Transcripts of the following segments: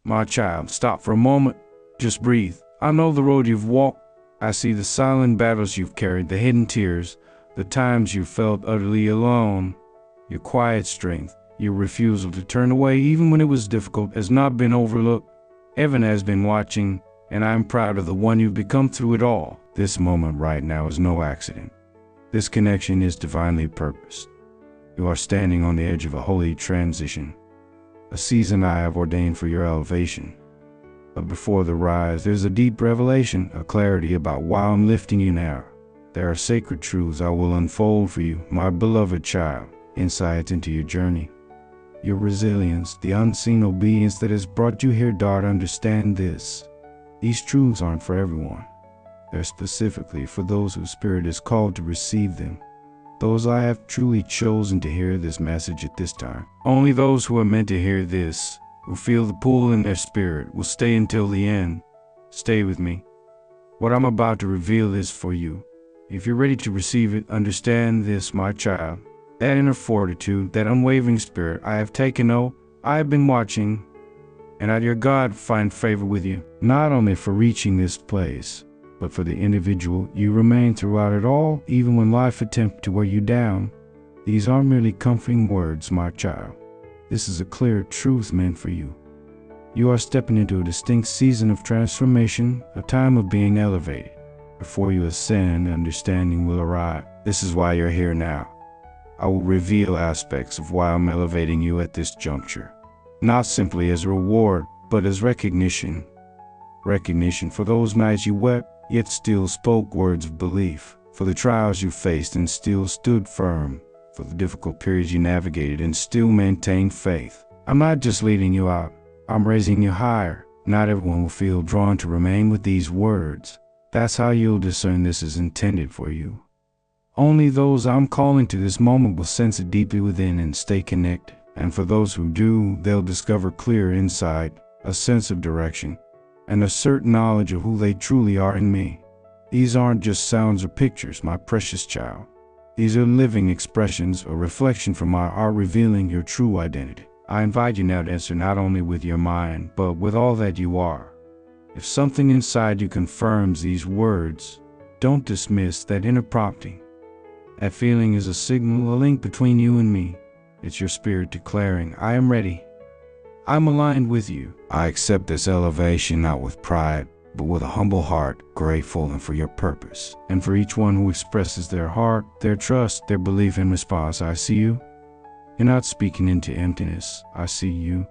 My child, stop for a moment. Just breathe. I know the road you've walked. I see the silent battles you've carried, the hidden tears, the times you felt utterly alone. Your quiet strength, your refusal to turn away even when it was difficult, has not been overlooked. Heaven has been watching, and I'm proud of the one you've become through it all. This moment right now is no accident. This connection is divinely purposed. You are standing on the edge of a holy transition, a season I have ordained for your elevation. But before the rise, there's a deep revelation, a clarity about why I'm lifting you now. There are sacred truths I will unfold for you, my beloved child, insights into your journey, your resilience, the unseen obedience that has brought you here. Understand this. These truths aren't for everyone. They're specifically for those whose spirit is called to receive them. Those I have truly chosen to hear this message at this time. Only those who are meant to hear this, who feel the pull in their spirit, will stay until the end. Stay with me. What I'm about to reveal is for you. If you're ready to receive it, understand this, my child. That inner fortitude, that unwavering spirit I have taken, I have been watching, and I, your God, find favor with you, not only for reaching this place, but for the individual you remain throughout it all, even when life attempts to wear you down. These aren't merely comforting words, my child. This is a clear truth meant for you. You are stepping into a distinct season of transformation, a time of being elevated. Before you ascend, understanding will arrive. This is why you're here now. I will reveal aspects of why I'm elevating you at this juncture. Not simply as a reward, but as recognition. Recognition for those nights you wept, yet still spoke words of belief. For the trials you faced and still stood firm. For the difficult periods you navigated and still maintained faith. I'm not just leading you out, I'm raising you higher. Not everyone will feel drawn to remain with these words. That's how you'll discern this is intended for you. Only those I'm calling to this moment will sense it deeply within and stay connected. And for those who do, they'll discover clear insight, a sense of direction, and a certain knowledge of who they truly are in me. These aren't just sounds or pictures, my precious child. These are living expressions, a reflection from my art revealing your true identity. I invite you now to answer not only with your mind, but with all that you are. If something inside you confirms these words, don't dismiss that inner prompting. That feeling is a signal, a link between you and me. It's your spirit declaring, I am ready. I'm aligned with you. I accept this elevation not with pride, but with a humble heart, grateful and for your purpose. And for each one who expresses their heart, their trust, their belief in response, I see you. You're not speaking into emptiness. I see you.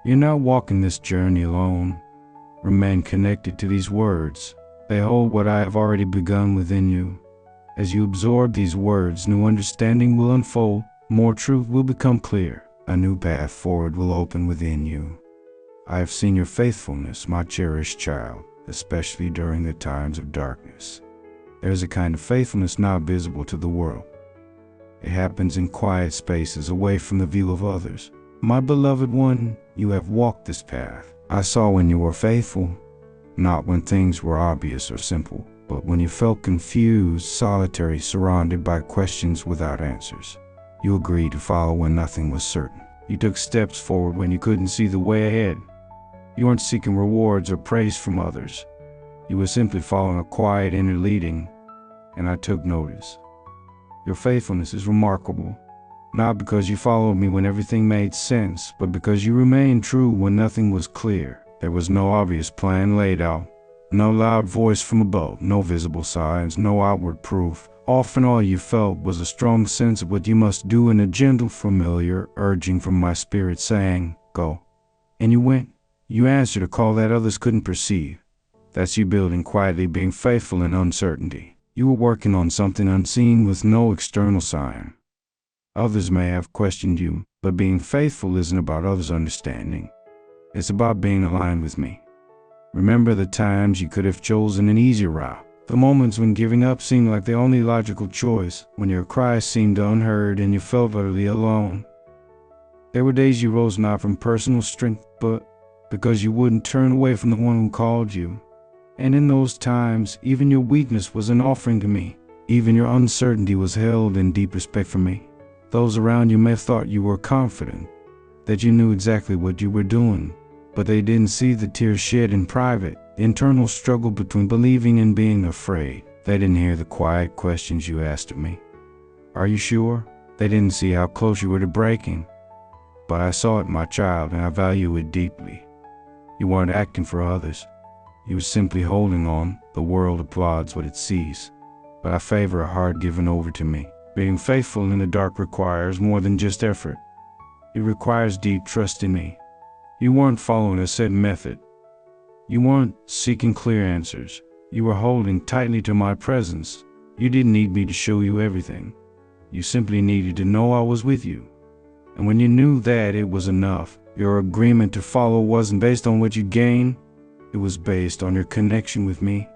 You're not walking this journey alone. Remain connected to these words. They hold what I have already begun within you. As you absorb these words, new understanding will unfold, more truth will become clear, a new path forward will open within you. I have seen your faithfulness, my cherished child, especially during the times of darkness. There is a kind of faithfulness not visible to the world. It happens in quiet spaces away from the view of others. My beloved one, you have walked this path. I saw when you were faithful, not when things were obvious or simple, but when you felt confused, solitary, surrounded by questions without answers. You agreed to follow when nothing was certain. You took steps forward when you couldn't see the way ahead. You weren't seeking rewards or praise from others. You were simply following a quiet inner leading, and I took notice. Your faithfulness is remarkable, not because you followed me when everything made sense, but because you remained true when nothing was clear. There was no obvious plan laid out, no loud voice from above, no visible signs, no outward proof. Often all you felt was a strong sense of what you must do and a gentle, familiar urging from my spirit saying, go. And you went. You answered a call that others couldn't perceive. That's you building quietly, being faithful in uncertainty. You were working on something unseen with no external sign. Others may have questioned you, but being faithful isn't about others' understanding. It's about being aligned with me. Remember the times you could have chosen an easier route. The moments when giving up seemed like the only logical choice, when your cries seemed unheard and you felt utterly alone. There were days you rose not from personal strength, but because you wouldn't turn away from the one who called you. And in those times, even your weakness was an offering to me. Even your uncertainty was held in deep respect for me. Those around you may have thought you were confident, that you knew exactly what you were doing. but they didn't see the tears shed in private, the internal struggle between believing and being afraid. They didn't hear the quiet questions you asked of me. Are you sure? They didn't see how close you were to breaking. But I saw it, my child, and I value it deeply. You weren't acting for others. You were simply holding on. The world applauds what it sees. But I favor a heart given over to me. Being faithful in the dark requires more than just effort. It requires deep trust in me. You weren't following a set method. You weren't seeking clear answers. You were holding tightly to my presence. You didn't need me to show you everything. You simply needed to know I was with you. And when you knew that, it was enough. Your agreement to follow wasn't based on what you gained. It was based on your connection with me.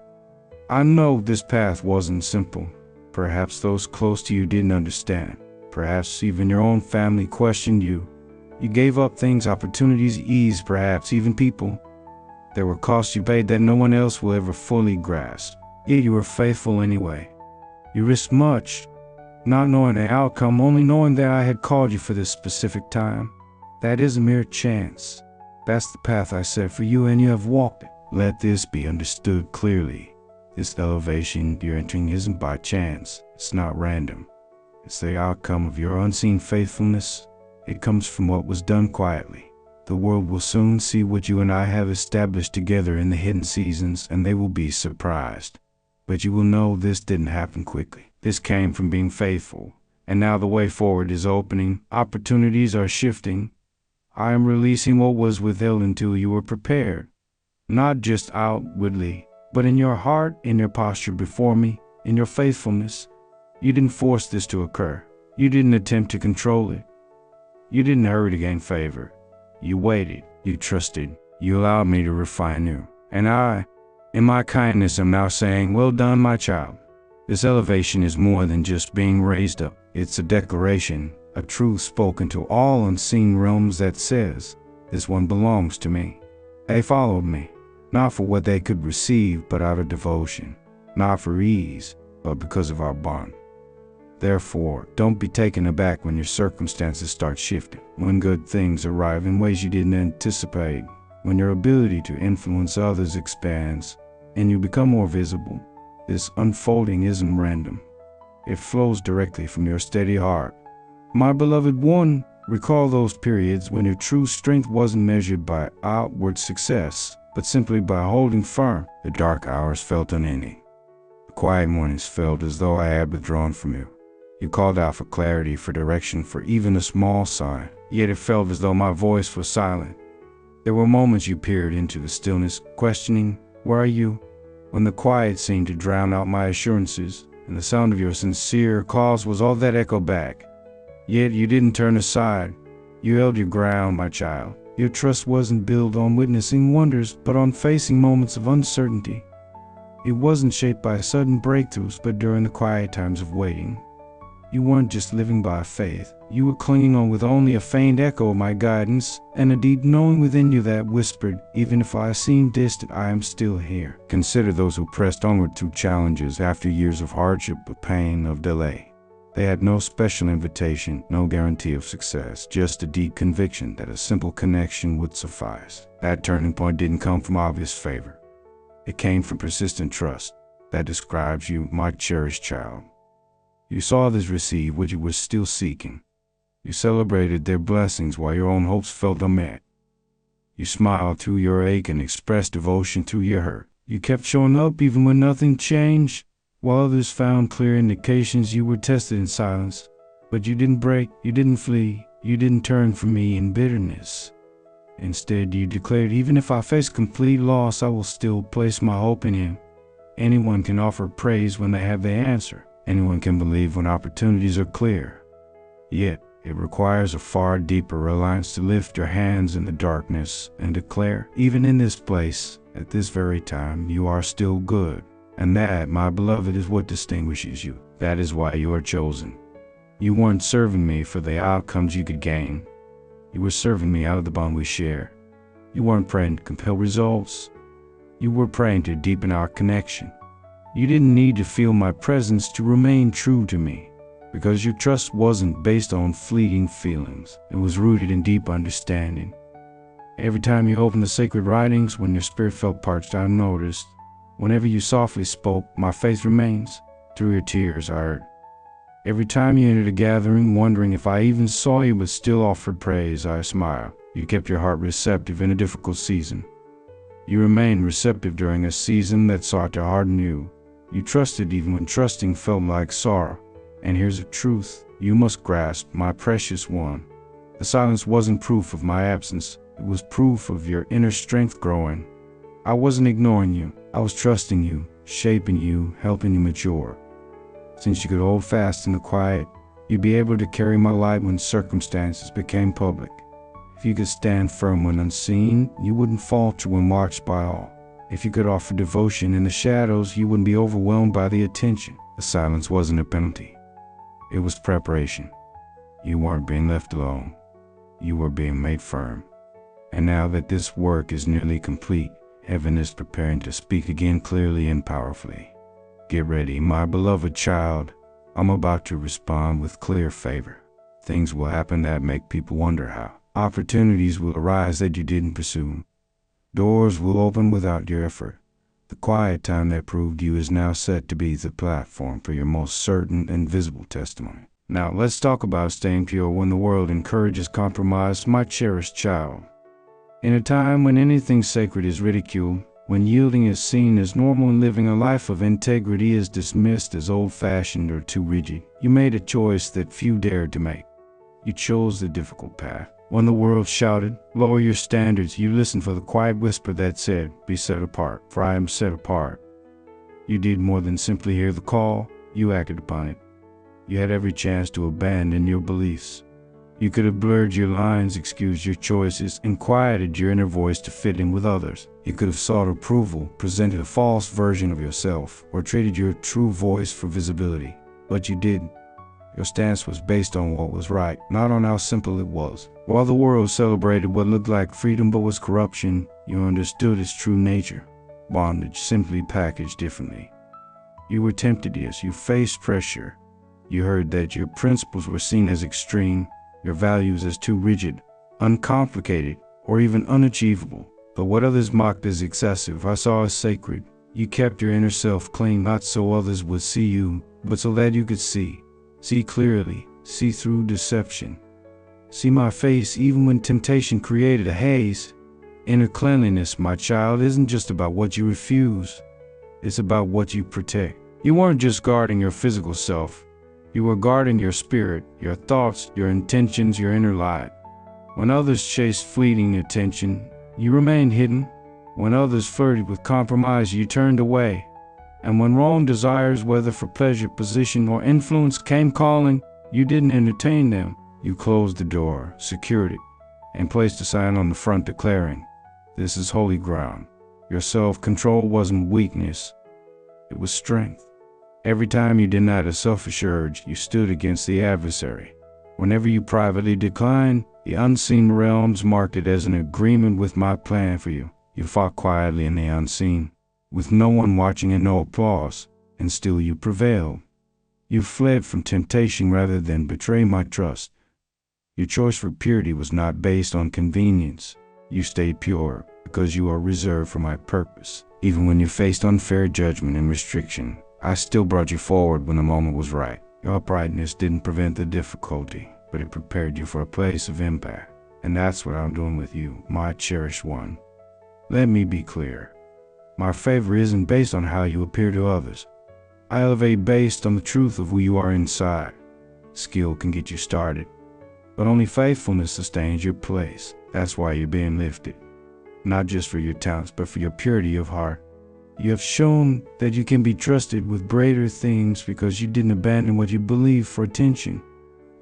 I know this path wasn't simple. Perhaps those close to you didn't understand. Perhaps even your own family questioned you. You gave up things, opportunities, ease, perhaps even people. There were costs you paid that no one else will ever fully grasp. Yet you were faithful anyway. You risked much, not knowing the outcome, only knowing that I had called you for this specific time. That is a mere chance. That's the path I set for you, and you have walked it. Let this be understood clearly. This elevation you're entering isn't by chance. It's not random. It's the outcome of your unseen faithfulness. It comes from what was done quietly. The world will soon see what you and I have established together in the hidden seasons, and they will be surprised. But you will know this didn't happen quickly. This came from being faithful. And now the way forward is opening. Opportunities are shifting. I am releasing what was withheld until you were prepared. Not just outwardly, but in your heart, in your posture before me, in your faithfulness. You didn't force this to occur. You didn't attempt to control it. You didn't hurry to gain favor. You waited. You trusted. You allowed me to refine you. And I, in my kindness, am now saying, well done, my child. This elevation is more than just being raised up. It's a declaration, a truth spoken to all unseen realms that says, this one belongs to me. They followed me, not for what they could receive, but out of devotion, not for ease, but because of our bond. Therefore, don't be taken aback when your circumstances start shifting, when good things arrive in ways you didn't anticipate, when your ability to influence others expands, and you become more visible. This unfolding isn't random. It flows directly from your steady heart. My beloved one, recall those periods when your true strength wasn't measured by outward success, but simply by holding firm. The dark hours felt unending. The quiet mornings felt as though I had withdrawn from you. You called out for clarity, for direction, for even a small sign, yet it felt as though my voice was silent. There were moments you peered into the stillness, questioning, where are you? When the quiet seemed to drown out my assurances, and the sound of your sincere calls was all that echoed back. Yet you didn't turn aside. You held your ground, my child. Your trust wasn't built on witnessing wonders, but on facing moments of uncertainty. It wasn't shaped by sudden breakthroughs, but during the quiet times of waiting. You weren't just living by faith. You were clinging on with only a faint echo of my guidance, and a deep knowing within you that whispered, even if I seem distant, I am still here. Consider those who pressed onward through challenges after years of hardship, of pain, of delay. They had no special invitation, no guarantee of success, just a deep conviction that a simple connection would suffice. That turning point didn't come from obvious favor. It came from persistent trust. That describes you, my cherished child. You saw others receive what you were still seeking. You celebrated their blessings while your own hopes felt unmet. You smiled through your ache and expressed devotion through your hurt. You kept showing up even when nothing changed, while others found clear indications you were tested in silence. But you didn't break, you didn't flee, you didn't turn from me in bitterness. Instead, you declared, even if I face complete loss, I will still place my hope in Him. Anyone can offer praise when they have the answer. Anyone can believe when opportunities are clear. Yet, it requires a far deeper reliance to lift your hands in the darkness and declare, even in this place, at this very time, you are still good. And that, my beloved, is what distinguishes you. That is why you are chosen. You weren't serving me for the outcomes you could gain. You were serving me out of the bond we share. You weren't praying to compel results. You were praying to deepen our connection. You didn't need to feel my presence to remain true to me, because your trust wasn't based on fleeting feelings. It was rooted in deep understanding. Every time you opened the sacred writings, when your spirit felt parched, I noticed. Whenever you softly spoke, my faith remains. Through your tears, I heard. Every time you entered a gathering, wondering if I even saw you but still offered praise, I smiled. You kept your heart receptive in a difficult season. You remained receptive during a season that sought to harden you. You trusted even when trusting felt like sorrow. And here's the truth you must grasp, my precious one. The silence wasn't proof of my absence. It was proof of your inner strength growing. I wasn't ignoring you. I was trusting you, shaping you, helping you mature. Since you could hold fast in the quiet, you'd be able to carry my light when circumstances became public. If you could stand firm when unseen, you wouldn't falter when marched by all. If you could offer devotion in the shadows, you wouldn't be overwhelmed by the attention. The silence wasn't a penalty. It was preparation. You weren't being left alone. You were being made firm. And now that this work is nearly complete, heaven is preparing to speak again clearly and powerfully. Get ready, my beloved child. I'm about to respond with clear favor. Things will happen that make people wonder how. Opportunities will arise that you didn't pursue. Doors will open without your effort. The quiet time that proved you is now set to be the platform for your most certain and visible testimony. Now let's talk about staying pure when the world encourages compromise, my cherished child. In a time when anything sacred is ridiculed, when yielding is seen as normal and living a life of integrity is dismissed as old-fashioned or too rigid, you made a choice that few dared to make. You chose the difficult path. When the world shouted, "Lower your standards," you listened for the quiet whisper that said, "Be set apart, for I am set apart." You did more than simply hear the call, you acted upon it. You had every chance to abandon your beliefs. You could have blurred your lines, excused your choices, and quieted your inner voice to fit in with others. You could have sought approval, presented a false version of yourself, or traded your true voice for visibility. But you didn't. Your stance was based on what was right, not on how simple it was. While the world celebrated what looked like freedom but was corruption, you understood its true nature. Bondage simply packaged differently. You were tempted, yes, you faced pressure. You heard that your principles were seen as extreme, your values as too rigid, uncomplicated, or even unachievable. But what others mocked as excessive, I saw as sacred. You kept your inner self clean, not so others would see you, but so that you could see. See clearly, see through deception. See my face even when temptation created a haze. Inner cleanliness, my child, isn't just about what you refuse. It's about what you protect. You weren't just guarding your physical self. You were guarding your spirit, your thoughts, your intentions, your inner light. When others chased fleeting attention, you remained hidden. When others flirted with compromise, you turned away. And when wrong desires, whether for pleasure, position, or influence, came calling, you didn't entertain them. You closed the door, secured it, and placed a sign on the front declaring, "This is holy ground." Your self-control wasn't weakness, it was strength. Every time you denied a selfish urge, you stood against the adversary. Whenever you privately declined, the unseen realms marked it as an agreement with my plan for you. You fought quietly in the unseen, with no one watching and no applause, and still you prevailed. You fled from temptation rather than betray my trust. Your choice for purity was not based on convenience. You stayed pure because you are reserved for my purpose. Even when you faced unfair judgment and restriction, I still brought you forward when the moment was right. Your uprightness didn't prevent the difficulty, but it prepared you for a place of impact. And that's what I'm doing with you, my cherished one. Let me be clear. My favor isn't based on how you appear to others. I elevate based on the truth of who you are inside. Skill can get you started, but only faithfulness sustains your place. That's why you're being lifted. Not just for your talents, but for your purity of heart. You have shown that you can be trusted with greater things because you didn't abandon what you believe for attention.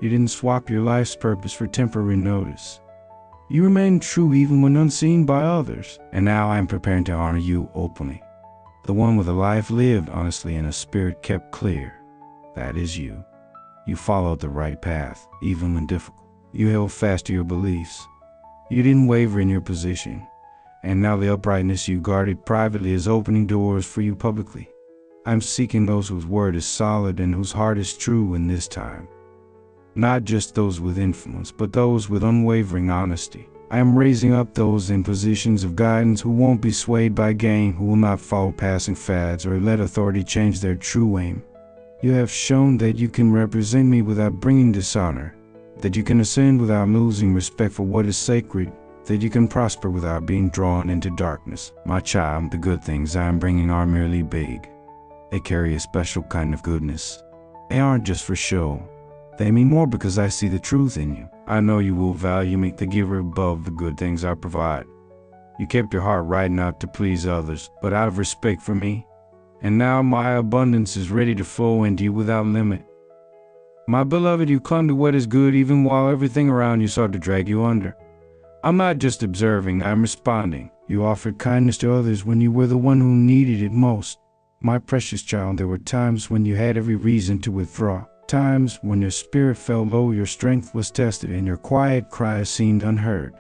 You didn't swap your life's purpose for temporary notice. You remained true even when unseen by others. And now I am preparing to honor you openly. The one with a life lived honestly and a spirit kept clear. That is you. You followed the right path, even when difficult. You held fast to your beliefs. You didn't waver in your position. And now the uprightness you guarded privately is opening doors for you publicly. I'm seeking those whose word is solid and whose heart is true in this time. Not just those with influence, but those with unwavering honesty. I am raising up those in positions of guidance who won't be swayed by gain, who will not follow passing fads or let authority change their true aim. You have shown that you can represent me without bringing dishonor, that you can ascend without losing respect for what is sacred, that you can prosper without being drawn into darkness. My child, the good things I am bringing are merely big. They carry a special kind of goodness. They aren't just for show. They mean more because I see the truth in you. I know you will value me, the giver, above the good things I provide. You kept your heart right not to please others, but out of respect for me. And now my abundance is ready to flow into you without limit. My beloved, you clung to what is good even while everything around you sought to drag you under. I'm not just observing, I'm responding. You offered kindness to others when you were the one who needed it most. My precious child, there were times when you had every reason to withdraw. Times when your spirit felt low, your strength was tested, and your quiet cries seemed unheard.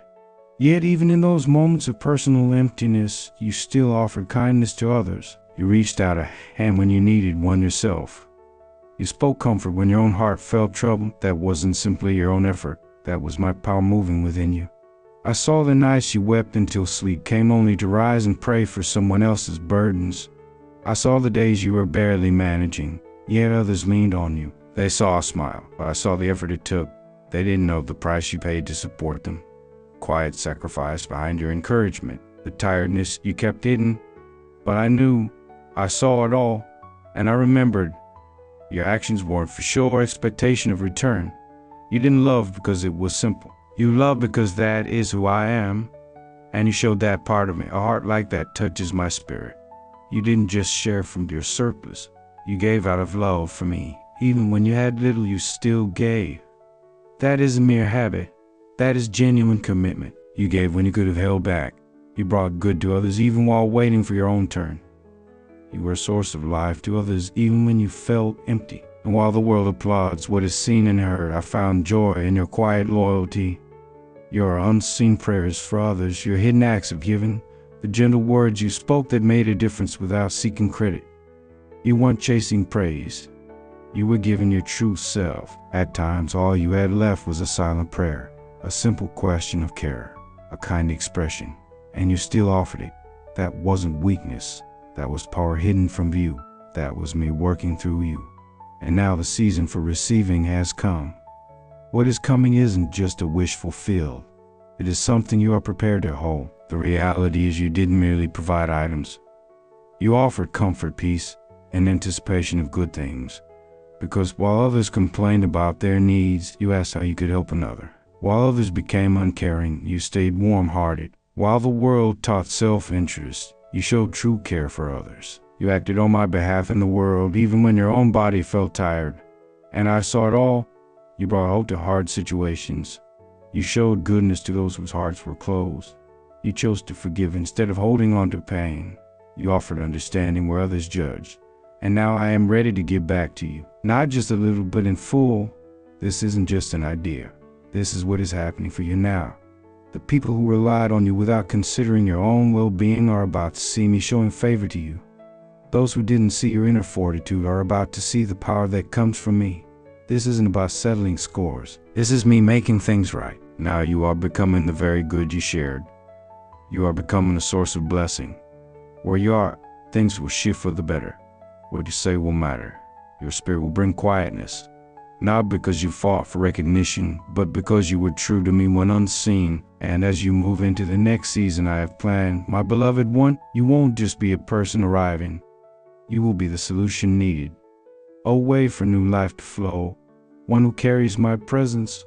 Yet even in those moments of personal emptiness, you still offered kindness to others. You reached out a hand when you needed one yourself. You spoke comfort when your own heart felt trouble. That wasn't simply your own effort. That was my power moving within you. I saw the nights you wept until sleep came only to rise and pray for someone else's burdens. I saw the days you were barely managing, yet others leaned on you. They saw a smile, but I saw the effort it took. They didn't know the price you paid to support them. Quiet sacrifice behind your encouragement, the tiredness you kept hidden. But I knew, I saw it all, and I remembered. Your actions weren't for show or expectation of return. You didn't love because it was simple. You loved because that is who I am, and you showed that part of me. A heart like that touches my spirit. You didn't just share from your surplus. You gave out of love for me. Even when you had little, you still gave. That isn't mere habit. That is genuine commitment. You gave when you could have held back. You brought good to others even while waiting for your own turn. You were a source of life to others even when you felt empty. And while the world applauds what is seen and heard, I found joy in your quiet loyalty. Your unseen prayers for others, your hidden acts of giving, the gentle words you spoke that made a difference without seeking credit. You weren't chasing praise. You were giving your true self. At times, all you had left was a silent prayer, a simple question of care, a kind expression, and you still offered it. That wasn't weakness. That was power hidden from view. That was me working through you. And now the season for receiving has come. What is coming isn't just a wish fulfilled. It is something you are prepared to hold. The reality is you didn't merely provide items. You offered comfort, peace, and anticipation of good things. Because while others complained about their needs, you asked how you could help another. While others became uncaring, you stayed warm-hearted. While the world taught self-interest, you showed true care for others. You acted on my behalf in the world, even when your own body felt tired. And I saw it all. You brought hope to hard situations. You showed goodness to those whose hearts were closed. You chose to forgive instead of holding on to pain. You offered understanding where others judged. And now I am ready to give back to you. Not just a little, but in full. This isn't just an idea. This is what is happening for you now. The people who relied on you without considering your own well-being are about to see me showing favor to you. Those who didn't see your inner fortitude are about to see the power that comes from me. This isn't about settling scores. This is me making things right. Now you are becoming the very good you shared. You are becoming a source of blessing. Where you are, things will shift for the better. What you say will matter. Your spirit will bring quietness. Not because you fought for recognition, but because you were true to me when unseen. And as you move into the next season I have planned, my beloved one, you won't just be a person arriving. You will be the solution needed. A way for new life to flow. One who carries my presence.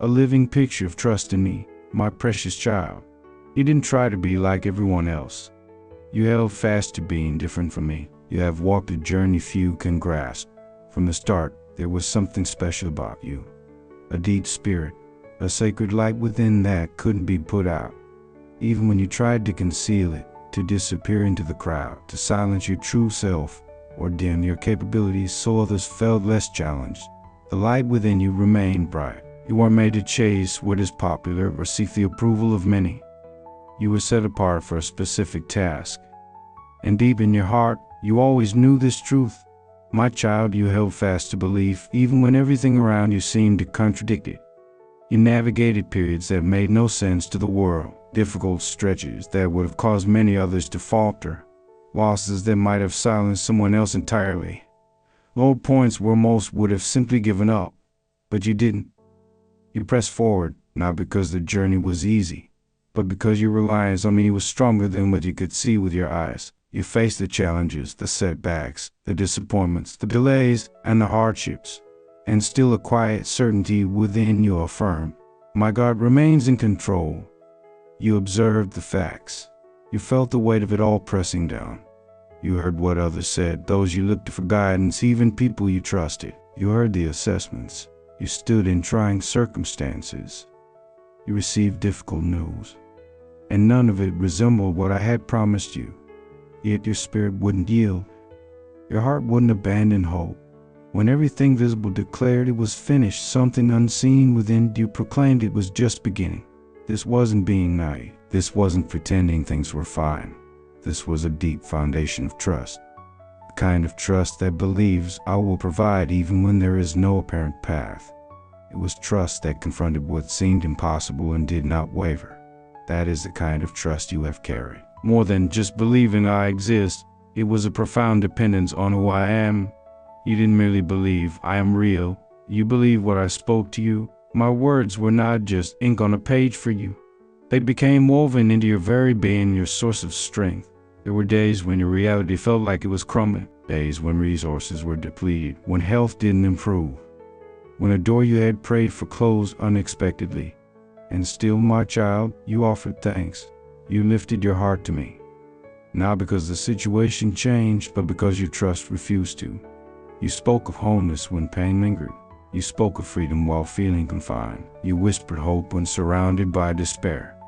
A living picture of trust in me, my precious child. You didn't try to be like everyone else. You held fast to being different from me. You have walked a journey few can grasp. From the start, there was something special about you. A deep spirit, a sacred light within that couldn't be put out. Even when you tried to conceal it, to disappear into the crowd, to silence your true self, or dim your capabilities so others felt less challenged, the light within you remained bright. You weren't made to chase what is popular or seek the approval of many. You were set apart for a specific task. And deep in your heart, you always knew this truth. My child, you held fast to belief even when everything around you seemed to contradict it. You navigated periods that made no sense to the world, difficult stretches that would have caused many others to falter, losses that might have silenced someone else entirely, low points where most would have simply given up. But you didn't. You pressed forward, not because the journey was easy, but because your reliance on me was stronger than what you could see with your eyes. You faced the challenges, the setbacks, the disappointments, the delays, and the hardships, and still a quiet certainty within you affirmed, my God remains in control. You observed the facts. You felt the weight of it all pressing down. You heard what others said, those you looked to for guidance, even people you trusted. You heard the assessments. You stood in trying circumstances. You received difficult news, and none of it resembled what I had promised you. Yet your spirit wouldn't yield. Your heart wouldn't abandon hope. When everything visible declared it was finished, something unseen within you proclaimed it was just beginning. This wasn't being naive. This wasn't pretending things were fine. This was a deep foundation of trust. The kind of trust that believes I will provide even when there is no apparent path. It was trust that confronted what seemed impossible and did not waver. That is the kind of trust you have carried. More than just believing I exist, it was a profound dependence on who I am. You didn't merely believe I am real. You believed what I spoke to you. My words were not just ink on a page for you. They became woven into your very being, your source of strength. There were days when your reality felt like it was crumbling, days when resources were depleted, when health didn't improve, when a door you had prayed for closed unexpectedly. And still, my child, you offered thanks. You lifted your heart to me, not because the situation changed, but because your trust refused to. You spoke of wholeness when pain lingered. You spoke of freedom while feeling confined. You whispered hope when surrounded by despair.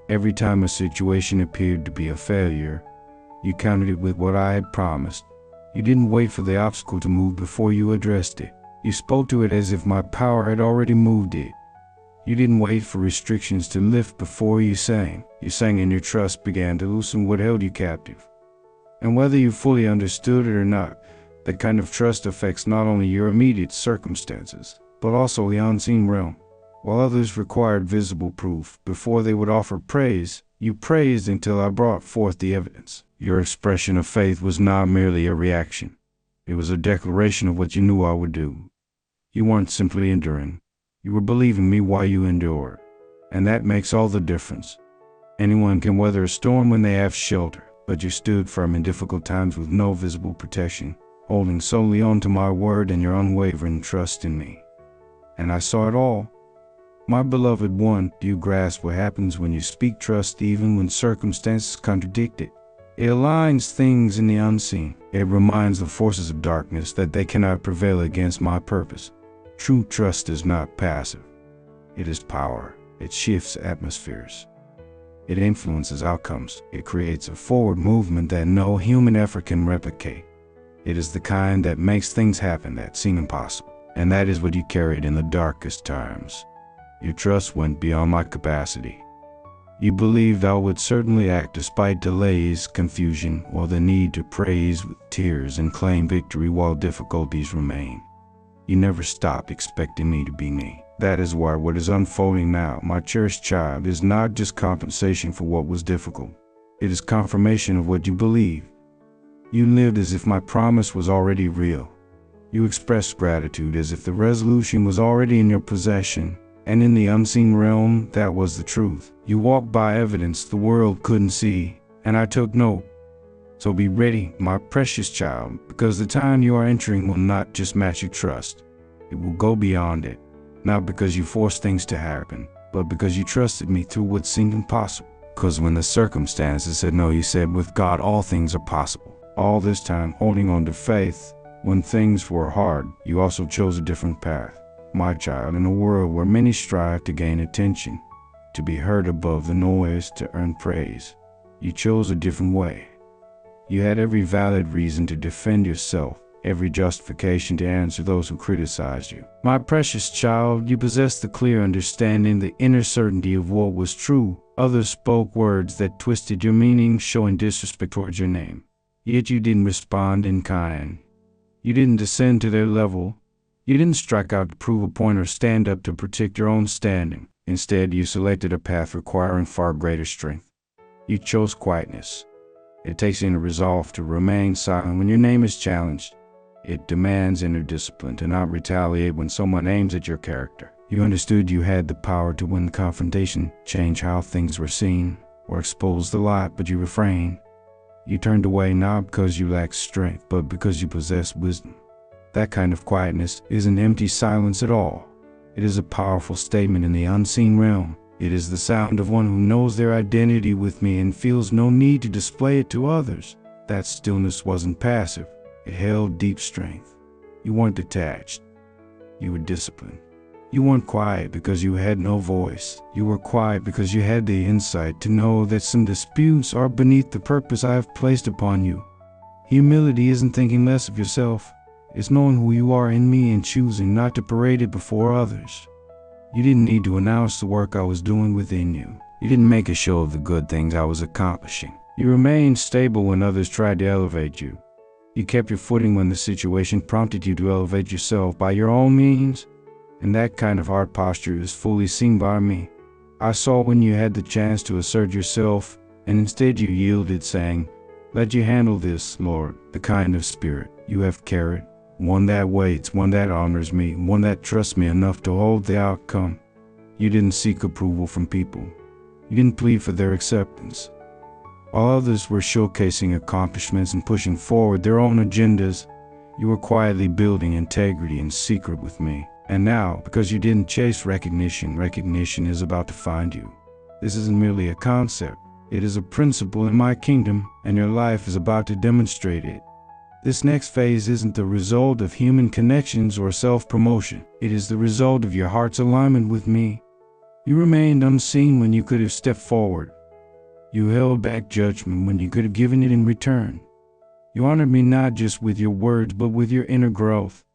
Every time a situation appeared to be a failure, you countered it with what I had promised. You didn't wait for the obstacle to move before you addressed it. You spoke to it as if my power had already moved it. You didn't wait for restrictions to lift before you sang. You sang and your trust began to loosen what held you captive. And whether you fully understood it or not, that kind of trust affects not only your immediate circumstances, but also the unseen realm. While others required visible proof before they would offer praise, you praised until I brought forth the evidence. Your expression of faith was not merely a reaction. It was a declaration of what you knew I would do. You weren't simply enduring. You were believing me while you endured. And that makes all the difference. Anyone can weather a storm when they have shelter, but you stood firm in difficult times with no visible protection, holding solely on to my word and your unwavering trust in me. And I saw it all. My beloved one, do you grasp what happens when you speak trust even when circumstances contradict it? It aligns things in the unseen. It reminds the forces of darkness that they cannot prevail against my purpose. True trust is not passive. It is power. It shifts atmospheres. It influences outcomes. It creates a forward movement that no human effort can replicate. It is the kind that makes things happen that seem impossible. And that is what you carried in the darkest times. Your trust went beyond my capacity. You believed I would certainly act despite delays, confusion, or the need to praise with tears and claim victory while difficulties remain. You never stopped expecting me to be me. That is why what is unfolding now, my cherished child, is not just compensation for what was difficult. It is confirmation of what you believed. You lived as if my promise was already real. You expressed gratitude as if the resolution was already in your possession. And in the unseen realm, that was the truth. You walked by evidence the world couldn't see, and I took note. So be ready, my precious child, because the time you are entering will not just match your trust. It will go beyond it. Not because you forced things to happen, but because you trusted me through what seemed impossible. Because when the circumstances said no, you said, with God all things are possible. All this time holding on to faith. When things were hard, you also chose a different path. My child, in a world where many strive to gain attention, to be heard above the noise, to earn praise, you chose a different way. You had every valid reason to defend yourself, every justification to answer those who criticized you. My precious child, you possessed the clear understanding, the inner certainty of what was true. Others spoke words that twisted your meaning, showing disrespect towards your name. Yet you didn't respond in kind. You didn't descend to their level. You didn't strike out to prove a point or stand up to protect your own standing. Instead, you selected a path requiring far greater strength. You chose quietness. It takes inner resolve to remain silent when your name is challenged. It demands inner discipline to not retaliate when someone aims at your character. You understood you had the power to win the confrontation, change how things were seen, or expose the lie, but you refrained. You turned away not because you lacked strength, but because you possessed wisdom. That kind of quietness isn't empty silence at all. It is a powerful statement in the unseen realm. It is the sound of one who knows their identity with me and feels no need to display it to others. That stillness wasn't passive. It held deep strength. You weren't detached. You were disciplined. You weren't quiet because you had no voice. You were quiet because you had the insight to know that some disputes are beneath the purpose I have placed upon you. Humility isn't thinking less of yourself. It's knowing who you are in me and choosing not to parade it before others. You didn't need to announce the work I was doing within you. You didn't make a show of the good things I was accomplishing. You remained stable when others tried to elevate you. You kept your footing when the situation prompted you to elevate yourself by your own means. And that kind of heart posture is fully seen by me. I saw when you had the chance to assert yourself, and instead you yielded, saying, "Let you handle this, Lord," the kind of spirit you have carried. One that waits, one that honors me, one that trusts me enough to hold the outcome. You didn't seek approval from people. You didn't plead for their acceptance. While others were showcasing accomplishments and pushing forward their own agendas, you were quietly building integrity in secret with me. And now, because you didn't chase recognition, recognition is about to find you. This isn't merely a concept. It is a principle in my kingdom, and your life is about to demonstrate it. This next phase isn't the result of human connections or self-promotion. It is the result of your heart's alignment with me. You remained unseen when you could have stepped forward. You held back judgment when you could have given it in return. You honored me not just with your words, but with your inner growth.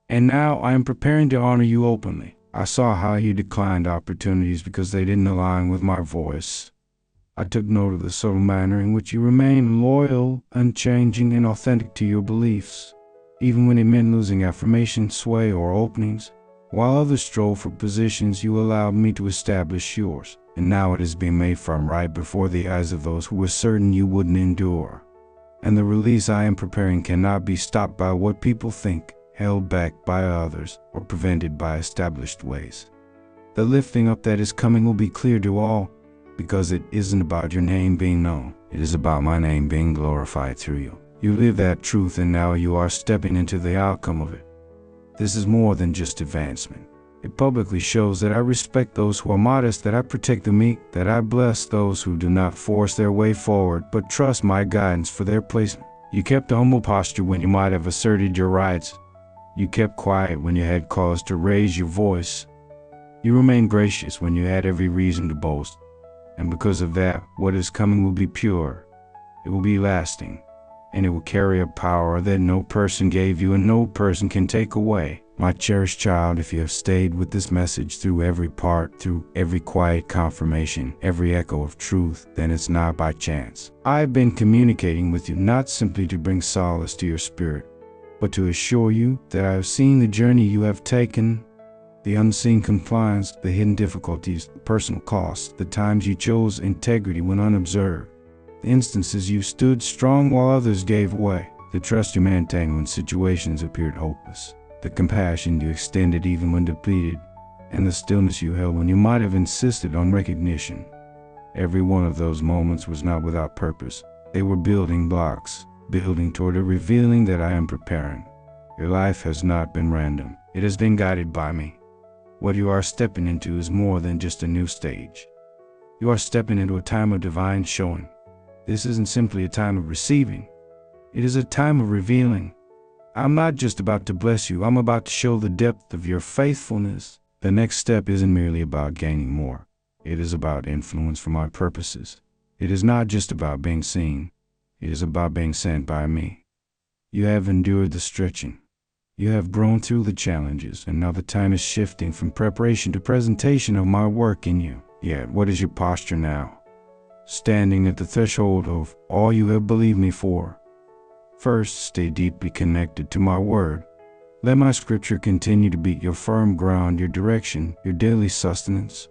And now I am preparing to honor you openly. I saw how you declined opportunities because they didn't align with my voice. I took note of the subtle manner in which you remained loyal, unchanging, and authentic to your beliefs, even when it meant losing affirmation, sway, or openings. While others strove for positions, you allowed me to establish yours, and now it is being made firm right before the eyes of those who were certain you wouldn't endure. And the release I am preparing cannot be stopped by what people think, held back by others, or prevented by established ways. The lifting up that is coming will be clear to all, because it isn't about your name being known. It is about my name being glorified through you. You live that truth, and now you are stepping into the outcome of it. This is more than just advancement. It publicly shows that I respect those who are modest, that I protect the meek, that I bless those who do not force their way forward, but trust my guidance for their placement. You kept a humble posture when you might have asserted your rights. You kept quiet when you had cause to raise your voice. You remained gracious when you had every reason to boast. And because of that, what is coming will be pure. It will be lasting. And it will carry a power that no person gave you and no person can take away. My cherished child, if you have stayed with this message through every part, through every quiet confirmation, every echo of truth, then it's not by chance. I've been communicating with you not simply to bring solace to your spirit, but to assure you that I have seen the journey you have taken, the unseen compliance, the hidden difficulties, the personal costs, the times you chose integrity when unobserved, the instances you stood strong while others gave way, the trust you maintained when situations appeared hopeless, the compassion you extended even when depleted, and the stillness you held when you might have insisted on recognition. Every one of those moments was not without purpose. They were building blocks, building toward a revealing that I am preparing. Your life has not been random. It has been guided by me. What you are stepping into is more than just a new stage. You are stepping into a time of divine showing. This isn't simply a time of receiving. It is a time of revealing. I'm not just about to bless you, I'm about to show the depth of your faithfulness. The next step isn't merely about gaining more. It is about influence for my purposes. It is not just about being seen. It is about being sent by me. You have endured the stretching. You have grown through the challenges, and now the time is shifting from preparation to presentation of my work in you. Yet, what is your posture now? Standing at the threshold of all you have believed me for. First, stay deeply connected to my word. Let my scripture continue to be your firm ground, your direction, your daily sustenance.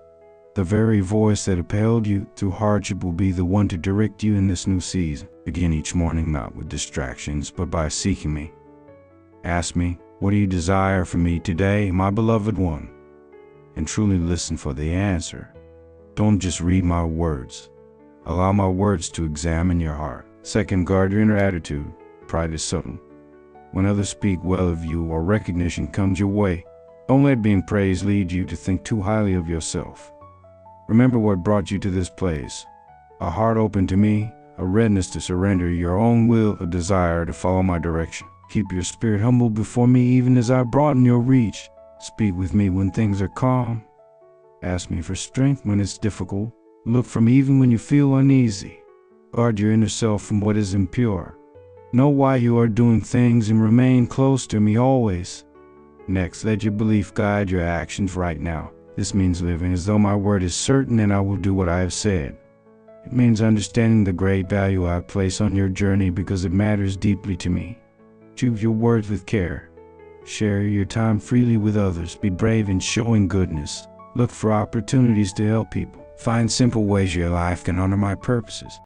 The very voice that upheld you through hardship will be the one to direct you in this new season. Begin each morning not with distractions, but by seeking me. Ask me, what do you desire from me today, my beloved one? And truly listen for the answer. Don't just read my words. Allow my words to examine your heart. Second, guard your inner attitude. Pride is subtle. When others speak well of you or recognition comes your way, don't let being praised lead you to think too highly of yourself. Remember what brought you to this place. A heart open to me, a readiness to surrender your own will, a desire to follow my direction. Keep your spirit humble before me even as I broaden your reach. Speak with me when things are calm. Ask me for strength when it's difficult. Look for me even when you feel uneasy. Guard your inner self from what is impure. Know why you are doing things and remain close to me always. Next, let your belief guide your actions right now. This means living as though my word is certain and I will do what I have said. It means understanding the great value I place on your journey because it matters deeply to me. Choose your words with care. Share your time freely with others. Be brave in showing goodness. Look for opportunities to help people. Find simple ways your life can honor my purposes.